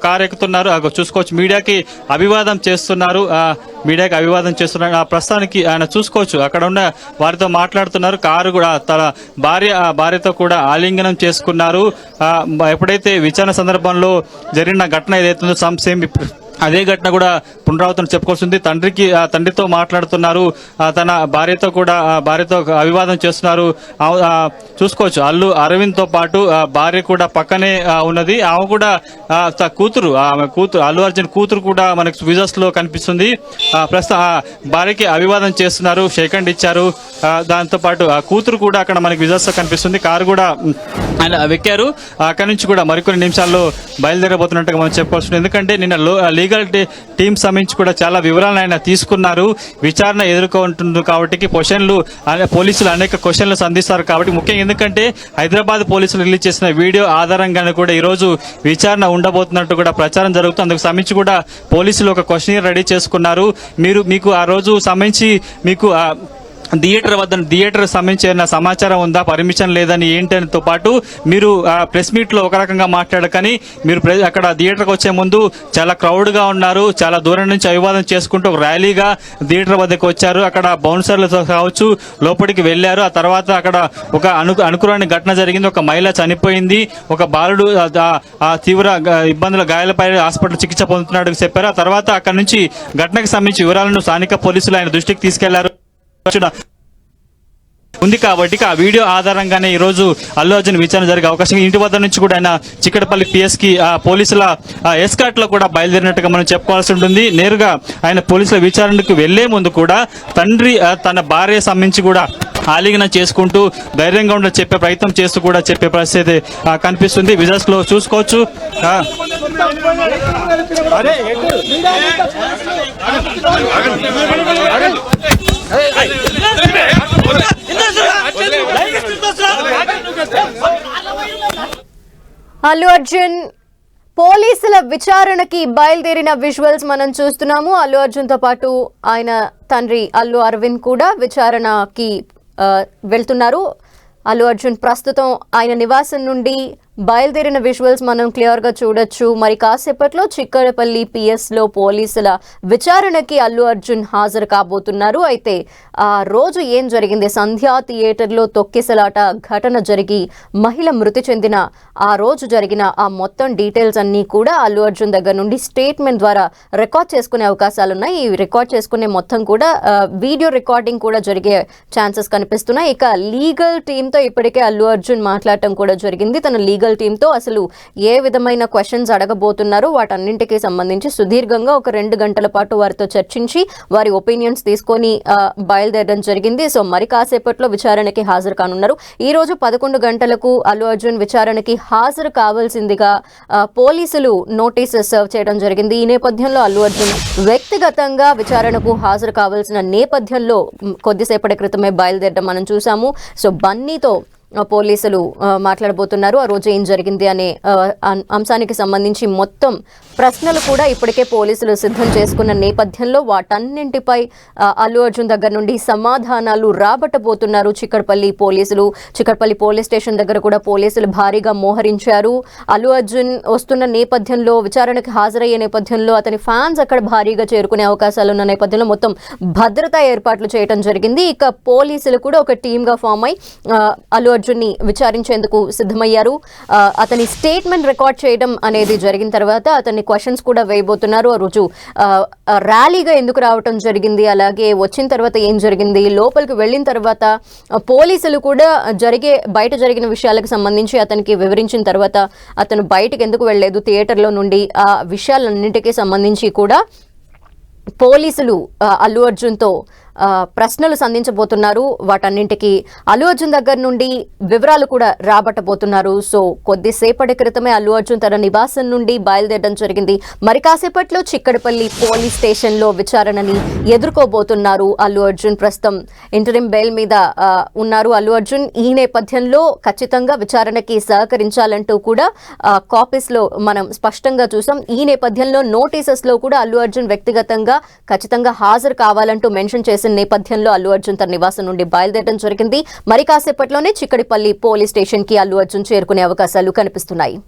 Car ఎక్కుతున్నారు. చూసుకోవచ్చు, మీడియాకి అభివాదం చేస్తున్నారు. ప్రస్తుతానికి ఆయన చూసుకోవచ్చు, అక్కడ ఉన్న వారితో మాట్లాడుతున్నారు. కారు కూడా తన భార్యతో కూడా ఆలింగనం చేసుకున్నారు. ఎప్పుడైతే విచారణ సందర్భంలో జరిగిన ఘటన ఏదైతుందో సేమ్ అదే ఘటన కూడా పునరావృతం చెప్పుకోవాల్సింది. తండ్రితో మాట్లాడుతున్నారు, తన భార్యతో అభివాదం చేస్తున్నారు. చూసుకోవచ్చు, అల్లు అరవింద్ తో పాటు భార్య కూడా పక్కనే ఉన్నది. ఆమె కూడా కూతురు అల్లు అర్జున్ కూతురు కూడా మనకు విజువల్స్ లో కనిపిస్తుంది. ప్రస్తుతం భార్యకి అభివాదం చేస్తున్నారు, షేక్ హ్యాండ్ ఇచ్చారు. దాంతో పాటు ఆ కూతురు కూడా అక్కడ మనకి విజువల్స్ లో కనిపిస్తుంది. కారు కూడా ఆయన వెక్కారు. అక్కడి నుంచి కూడా మరికొన్ని నిమిషాల్లో బయలుదేరబోతున్నట్టుగా మనం చెప్పుకోవాల్సింది. ఎందుకంటే నిన్న లీగల్ టీం సంబంధించి కూడా చాలా వివరాలను ఆయన తీసుకున్నారు. విచారణ ఎదుర్కొంటుంది కాబట్టి పోలీసులు అనేక క్వశ్చన్లు సంధిస్తారు కాబట్టి ముఖ్యంగా ఎందుకంటే హైదరాబాద్ పోలీసులు రిలీజ్ చేసిన వీడియో ఆధారంగానే కూడా ఈరోజు విచారణ ఉండబోతున్నట్టు కూడా ప్రచారం జరుగుతుంది. అందుకు సంబంధించి కూడా పోలీసులు ఒక క్వశ్చన్ రెడీ చేసుకున్నారు. మీకు ఆ రోజు సంబంధించి మీకు థియేటర్ సంబంధించిన సమాచారం ఉందా, పర్మిషన్ లేదని ఏంటనితో పాటు మీరు ప్రెస్ మీట్ లో ఒక రకంగా మాట్లాడకని మీరు అక్కడ థియేటర్కి వచ్చే ముందు చాలా క్రౌడ్ గా ఉన్నారు. చాలా దూరం నుంచి అభివాదం చేసుకుంటూ ఒక ర్యాలీగా థియేటర్ వద్దకు వచ్చారు. అక్కడ బౌన్సర్లతో కావచ్చు లోపలికి వెళ్లారు. ఆ తర్వాత అక్కడ ఒక అనుకురాని ఘటన జరిగింది. ఒక మహిళ చనిపోయింది. ఒక బాలుడు తీవ్ర ఇబ్బందుల గాయాలపై హాస్పిటల్ చికిత్స పొందుతున్నాడు చెప్పారు. ఆ తర్వాత అక్కడ నుంచి ఘటనకు సంబంధించి వివరాలను స్థానిక పోలీసులు ఆయన దృష్టికి తీసుకెళ్లారు ఉంది కాబట్టి ఆ వీడియో ఆధారంగానే ఈ రోజు అల్లు అర్జున్ విచారణ జరిగే అవకాశం. ఇంటి వద్ద నుంచి కూడా ఆయన చిక్కడపల్లి పిఎస్ కి పోలీసుల ఎస్కార్ట్ లో కూడా బయలుదేరినట్టుగా మనం చెప్పుకోవాల్సి ఉంటుంది. నేరుగా ఆయన పోలీసుల విచారణకు వెళ్లే ముందు కూడా తండ్రి తన భార్య సంబంధించి కూడా ఆలింగనం చేసుకుంటూ ధైర్యంగా ఉండే చెప్పే ప్రయత్నం చేస్తూ కూడా చెప్పే పరిస్థితి కనిపిస్తుంది. విజువల్స్ లో చూసుకోవచ్చు. అల్లు అర్జున్ పోలీసుల విచారణకి బయలుదేరిన విజువల్స్ మనం చూస్తున్నాము. అల్లు అర్జున్ తో పాటు ఆయన తండ్రి అల్లు అరవింద్ కూడా విచారణకి వెళ్తున్నారు. అల్లు అర్జున్ ప్రస్తుతం ఆయన నివాసం నుండి బయలుదేరిన విజువల్స్ మనం క్లియర్ గా చూడొచ్చు. మరి కాసేపట్లో చిక్కడపల్లి పిఎస్ లో పోలీసుల విచారణకి అల్లు అర్జున్ హాజరు కాబోతున్నారు. అయితే ఆ రోజు ఏం జరిగింది, సంధ్యా థియేటర్ లో తొక్కిసలాట ఘటన జరిగి మహిళ మృతి చెందిన ఆ రోజు జరిగిన ఆ మొత్తం డీటెయిల్స్ అన్ని కూడా అల్లు అర్జున్ దగ్గర నుండి స్టేట్మెంట్ ద్వారా రికార్డ్ చేసుకునే అవకాశాలు ఉన్నాయి. ఈ రికార్డ్ చేసుకునే మొత్తం కూడా వీడియో రికార్డింగ్ కూడా జరిగే ఛాన్సెస్ కనిపిస్తున్నాయి. ఇక లీగల్ టీమ్ తో ఇప్పటికే అల్లు అర్జున్ మాట్లాడటం కూడా జరిగింది. తన లీగల్ టీంతో అసలు ఏ విధమైన క్వశ్చన్స్ అడగబోతున్నారు వాటన్నింటికి సంబంధించి సుదీర్ఘంగా ఒక 2 గంటల పాటు వారితో చర్చించి వారి ఒపీనియన్స్ తీసుకొని బయలుదేరడం జరిగింది. సో మరి కాసేపట్లో విచారణకి హాజరు కానున్నారు. ఈ రోజు 11 గంటలకు అల్లు అర్జున్ విచారణకి హాజరు కావాల్సిందిగా పోలీసులు నోటీస్ సర్వ్ చేయడం జరిగింది. ఈ నేపథ్యంలో అల్లు అర్జున్ వ్యక్తిగతంగా విచారణకు హాజరు కావాల్సిన నేపథ్యంలో కొద్దిసేపటి క్రితమే బయలుదేరడం మనం చూసాము. సో బన్నీతో పోలీసులు మాట్లాడబోతున్నారు. ఆ రోజు ఏం జరిగింది అనే అంశానికి సంబంధించి మొత్తం ప్రశ్నలు కూడా ఇప్పటికే పోలీసులు సిద్ధం చేసుకున్న నేపథ్యంలో వాటన్నింటిపై అల్లు అర్జున్ దగ్గర నుండి సమాధానాలు రాబట్టబోతున్నారు చిక్కడపల్లి పోలీసులు. చిక్కడపల్లి పోలీస్ స్టేషన్ దగ్గర కూడా పోలీసులు భారీగా మోహరించారు. అల్లు అర్జున్ వస్తున్న నేపథ్యంలో విచారణకు హాజరయ్యే నేపథ్యంలో అతని ఫ్యాన్స్ అక్కడ భారీగా చేరుకునే అవకాశాలు ఉన్న నేపథ్యంలో మొత్తం భద్రతా ఏర్పాట్లు చేయడం జరిగింది. ఇక పోలీసులు కూడా ఒక టీమ్ గా ఫామ్ అయి అల్లు అర్జున్ ని విచారించేందుకు సిద్ధమయ్యారు. అతని స్టేట్మెంట్ రికార్డ్ చేయడం అనేది జరిగిన తర్వాత అతన్ని క్వశ్చన్స్ కూడా వేయబోతున్నారు. ఆ రోజు ర్యాలీగా ఎందుకు రావటం జరిగింది, అలాగే వచ్చిన తర్వాత ఏం జరిగింది, లోపలికి వెళ్ళిన తర్వాత పోలీసులు కూడా బయట జరిగిన విషయాలకు సంబంధించి అతనికి వివరించిన తర్వాత అతను బయటకు ఎందుకు వెళ్ళలేదు థియేటర్లో నుండి, ఆ విషయాలన్నింటికీ సంబంధించి కూడా పోలీసులు అల్లు అర్జున్తో ప్రశ్నలు సంధించబోతున్నారు. వాటన్నింటికి అల్లు అర్జున్ దగ్గర నుండి వివరాలు కూడా రాబట్టబోతున్నారు. సో కొద్దిసేపటి క్రితమే అల్లు అర్జున్ తన నివాసం నుండి బయలుదేరడం జరిగింది. మరి కాసేపట్లో చిక్కడపల్లి పోలీస్ స్టేషన్ లో విచారణని ఎదుర్కోబోతున్నారు అల్లు అర్జున్. ప్రస్తుతం ఇంటరిమ్ బెయిల్ మీద ఉన్నారు అల్లు అర్జున్. ఈ నేపథ్యంలో ఖచ్చితంగా విచారణకి సహకరించాలంటూ కూడా కాపీస్ లో మనం స్పష్టంగా చూసాం. ఈ నేపథ్యంలో నోటీసెస్ లో కూడా అల్లు అర్జున్ వ్యక్తిగతంగా ఖచ్చితంగా హాజరు కావాలంటూ మెన్షన్ చేసిన నేపథ్యంలో అల్లు అర్జున్ తన నివాసం నుండి బయలుదేరడం జరిగింది. మరి కాసేపట్లోనే చిక్కడపల్లి పోలీస్ స్టేషన్ కి అల్లు అర్జున్ చేరుకునే అవకాశాలు కనిపిస్తున్నాయి.